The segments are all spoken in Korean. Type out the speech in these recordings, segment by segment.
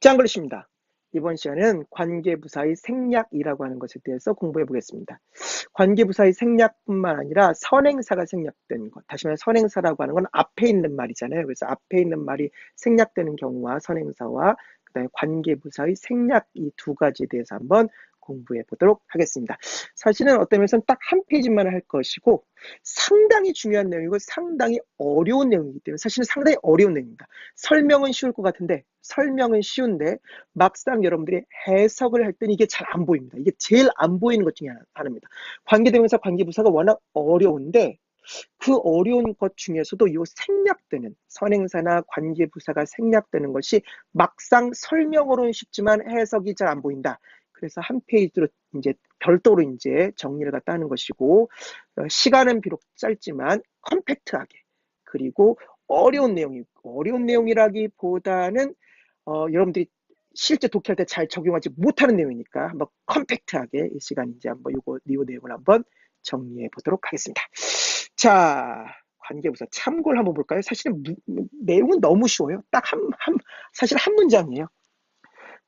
쉽지 않은 걸리십니다. 이번 시간은 관계부사의 생략이라고 하는 것에 대해서 공부해 보겠습니다. 관계부사의 생략뿐만 아니라 선행사가 생략되는 것. 다시 말해 선행사라고 하는 건 앞에 있는 말이잖아요. 그래서 앞에 있는 말이 생략되는 경우와 선행사와 그다음에 관계부사의 생략 이 두 가지에 대해서 한번 공부해 보도록 하겠습니다. 사실은 어떤 면에서는 딱 한 페이지만 할 것이고 상당히 중요한 내용이고 상당히 어려운 내용이기 때문에 사실은 상당히 어려운 내용입니다. 설명은 쉬울 것 같은데 설명은 쉬운데 막상 여러분들이 해석을 할 때는 이게 잘 안 보입니다. 이게 제일 안 보이는 것 중에 하나입니다. 관계대명사, 관계부사가 워낙 어려운데 그 어려운 것 중에서도 이 생략되는 선행사나 관계부사가 생략되는 것이 막상 설명으로는 쉽지만 해석이 잘 안 보인다. 그래서 한 페이지로 이제 별도로 이제 정리를 갖다 하는 것이고 시간은 비록 짧지만 컴팩트하게 그리고 어려운 내용이라기보다는 여러분들이 실제 독해할 때 잘 적용하지 못하는 내용이니까 한번 컴팩트하게 이 시간 이제 한번 이 내용을 한번 정리해 보도록 하겠습니다. 자, 관계부사 참고를 한번 볼까요? 사실은 내용은 너무 쉬워요. 딱 사실 한 문장이에요.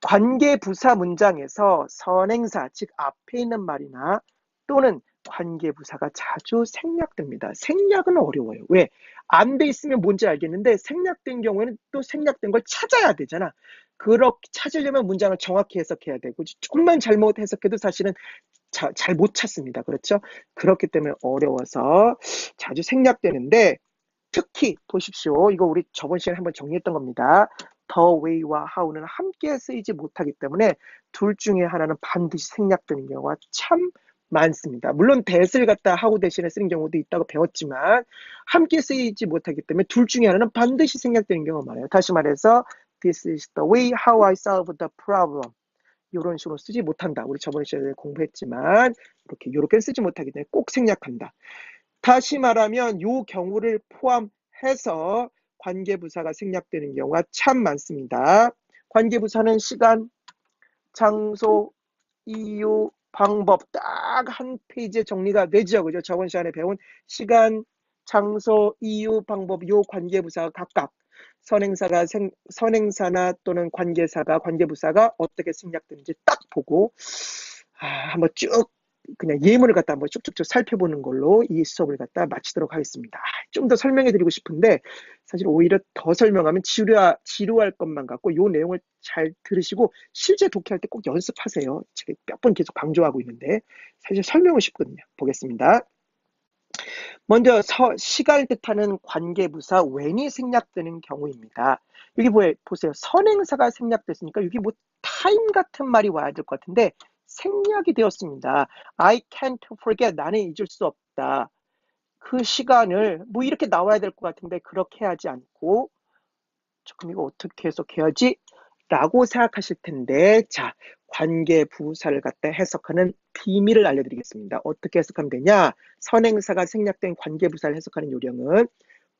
관계부사 문장에서 선행사, 즉 앞에 있는 말이나 또는 관계부사가 자주 생략됩니다. 생략은 어려워요. 왜? 안 돼 있으면 뭔지 알겠는데 생략된 경우에는 또 생략된 걸 찾아야 되잖아. 그렇게 찾으려면 문장을 정확히 해석해야 되고 조금만 잘못 해석해도 사실은 잘 못 찾습니다. 그렇죠? 그렇기 때문에 어려워서 자주 생략되는데 특히 보십시오. 이거 우리 저번 시간에 한번 정리했던 겁니다. the way와 how는 함께 쓰이지 못하기 때문에 둘 중에 하나는 반드시 생략되는 경우가 참 많습니다. 물론 that을 갖다 how 대신에 쓰는 경우도 있다고 배웠지만 함께 쓰이지 못하기 때문에 둘 중에 하나는 반드시 생략되는 경우가 많아요. 다시 말해서 this is the way how I solve the problem. 이런 식으로 쓰지 못한다. 우리 저번 시간에 공부했지만 이렇게 쓰지 못하기 때문에 꼭 생략한다. 다시 말하면 이 경우를 포함해서 관계부사가 생략되는 경우가 참 많습니다. 관계부사는 시간, 장소, 이유, 방법 딱 한 페이지에 정리가 되죠. 그죠? 저번 시간에 배운 시간, 장소, 이유, 방법 요 관계부사가 각각 선행사나 또는 관계부사가 어떻게 생략되는지 딱 보고 한번 쭉 그냥 예문을 갖다 한번 쭉쭉쭉 살펴보는 걸로 이 수업을 갖다 마치도록 하겠습니다. 좀 더 설명해 드리고 싶은데 사실 오히려 더 설명하면 지루할 것만 같고 이 내용을 잘 들으시고 실제 독해할 때 꼭 연습하세요. 제가 몇 번 계속 강조하고 있는데 사실 설명은 쉽거든요. 보겠습니다. 먼저 시간을 뜻하는 관계부사 when이 생략되는 경우입니다. 여기 보세요. 선행사가 생략됐으니까 여기 뭐 time 같은 말이 와야 될 것 같은데 생략이 되었습니다. I can't forget. 나는 잊을 수 없다. 그 시간을 뭐 이렇게 나와야 될 것 같은데 그렇게 하지 않고 조금 이거 어떻게 해석해야지? 라고 생각하실 텐데 자, 관계부사를 갖다 해석하는 비밀을 알려드리겠습니다. 어떻게 해석하면 되냐? 선행사가 생략된 관계부사를 해석하는 요령은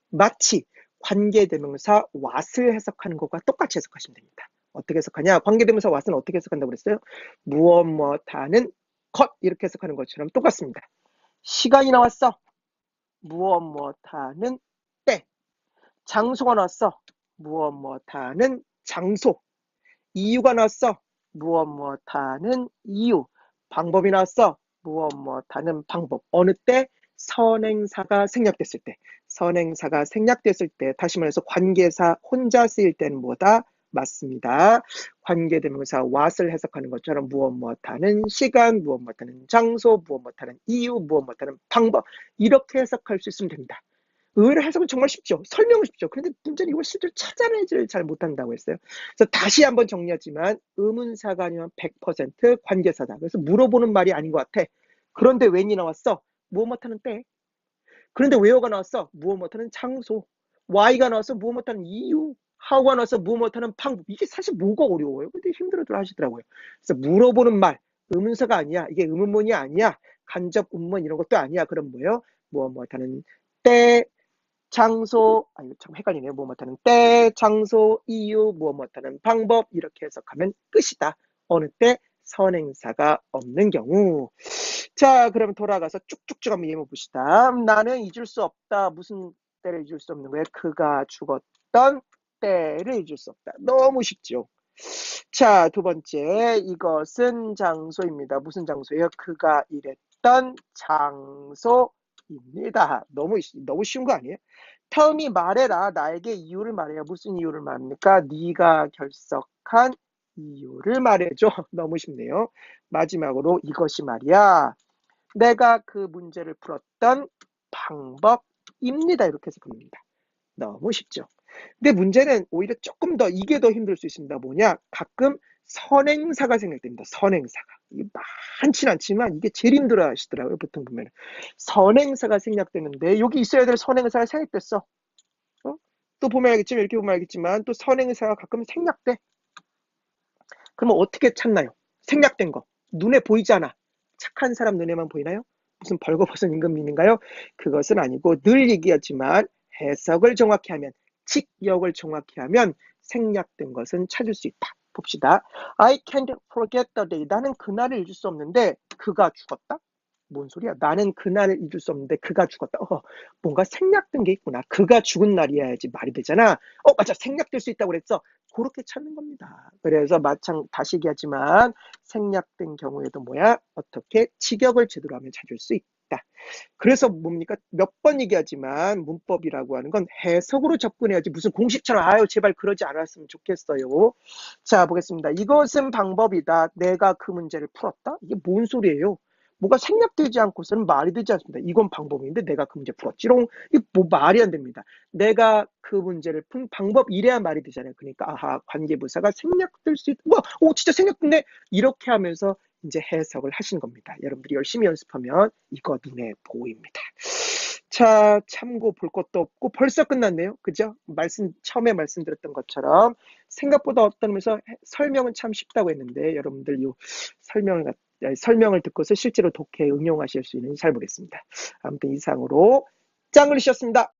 마치 관계대명사 what을 해석하는 것과 똑같이 해석하시면 됩니다. 어떻게 해석하냐? 관계대명사 what은 어떻게 해석한다고 그랬어요? 무엇 하는 것 이렇게 해석하는 것처럼 똑같습니다. 시간이 나왔어. 무엇 하는 때. 장소가 나왔어. 무엇 하는 장소. 이유가 나왔어. 무엇 하는 이유. 방법이 나왔어. 무엇 하는 방법. 어느 때? 선행사가 생략됐을 때. 선행사가 생략됐을 때. 다시 말해서 관계사 혼자 쓰일 때는 뭐다? 맞습니다. 관계대명사 what을 해석하는 것처럼 무엇 하는 시간, 무엇 하는 장소, 무엇 하는 이유, 무엇 하는 방법. 이렇게 해석할 수 있으면 됩니다. 의외로 해석은 정말 쉽죠. 설명은 쉽죠. 그런데 문제는 이걸 실제로 찾아내지를 잘 못한다고 했어요. 그래서 다시 한번 정리하지만 의문사가 아니면 100% 관계사다. 그래서 물어보는 말이 아닌 것 같아. 그런데 when이 나왔어? 무엇 못하는 때. 그런데 where가 나왔어? 무엇 못하는 장소. why가 나왔어? 무엇 못하는 이유. how가 나왔어? 무엇 못하는 방법. 이게 사실 뭐가 어려워요? 근데 힘들어들 하시더라고요. 그래서 물어보는 말, 의문사가 아니야. 이게 의문문이 아니야. 간접 의문문 이런 것도 아니야. 그럼 뭐예요? 무엇 못하는 때, 장소, 이거 참 헷갈리네요. 무엇 못하는 때, 장소, 이유, 무엇 못하는 방법 이렇게 해석하면 끝이다. 어느 때 선행사가 없는 경우. 자, 그럼 돌아가서 쭉쭉쭉 한번 예문 봅시다. 나는 잊을 수 없다. 무슨 때를 잊을 수 없는 거예요? 그가 죽었던 때를 잊을 수 없다. 너무 쉽죠. 자, 두 번째, 이것은 장소입니다. 무슨 장소예요? 그가 일했던 장소입니다. 너무 쉬운 거 아니에요? tellme 말해라. 나에게 이유를 말해요. 무슨 이유를 말합니까? 네가 결석한 이유를 말해줘. 너무 쉽네요. 마지막으로 이것이 말이야. 내가 그 문제를 풀었던 방법입니다. 이렇게 해서 봅니다. 너무 쉽죠. 근데 문제는 오히려 조금 더 이게 더 힘들 수 있습니다. 뭐냐? 가끔 선행사가 생각됩니다. 선행사가. 이게 많진 않지만 이게 제일 힘들어 하시더라고요. 보통 보면. 선행사가 생략되는데 여기 있어야 될 선행사가 생략됐어. 어? 또 보면 알겠지만 이렇게 보면 알겠지만 또 선행사가 가끔 생략돼. 그러면 어떻게 찾나요? 생략된 거. 눈에 보이잖아. 착한 사람 눈에만 보이나요? 무슨 벌거벗은 임금님인가요? 그것은 아니고 늘 얘기하지만 해석을 정확히 하면 직역을 정확히 하면 생략된 것은 찾을 수 있다. 봅시다. I can't forget the day. 나는 그날을 잊을 수 없는데 그가 죽었다? 뭔 소리야? 나는 그날을 잊을 수 없는데 그가 죽었다. 뭔가 생략된 게 있구나. 그가 죽은 날이어야지 말이 되잖아. 맞아. 생략될 수 있다고 그랬어. 그렇게 찾는 겁니다. 그래서 다시 얘기하지만 생략된 경우에도 뭐야? 어떻게 직역을 제대로 하면 찾을 수 있다. 그래서 뭡니까? 몇 번 얘기하지만 문법이라고 하는 건 해석으로 접근해야지 무슨 공식처럼 아유 제발 그러지 않았으면 좋겠어요. 자 보겠습니다. 이것은 방법이다. 내가 그 문제를 풀었다? 이게 뭔 소리예요? 뭐가 생략되지 않고서는 말이 되지 않습니다. 이건 방법인데 내가 그 문제 풀었지롱. 이게 뭐 말이 안 됩니다. 내가 그 문제를 푼 방법 이래야 말이 되잖아요. 그러니까 아하 관계부사가 생략될 수 있다. 오 진짜 생략됐네. 이렇게 하면서 이제 해석을 하신 겁니다. 여러분들이 열심히 연습하면 이거 눈에 보입니다. 자, 참고 볼 것도 없고 벌써 끝났네요. 그죠? 처음에 말씀드렸던 것처럼 생각보다 어떤 면에서 설명은 참 쉽다고 했는데 여러분들 이 설명을 듣고서 실제로 독해에 응용하실 수 있는지 잘 보겠습니다. 아무튼 이상으로 짱 글리셨습니다.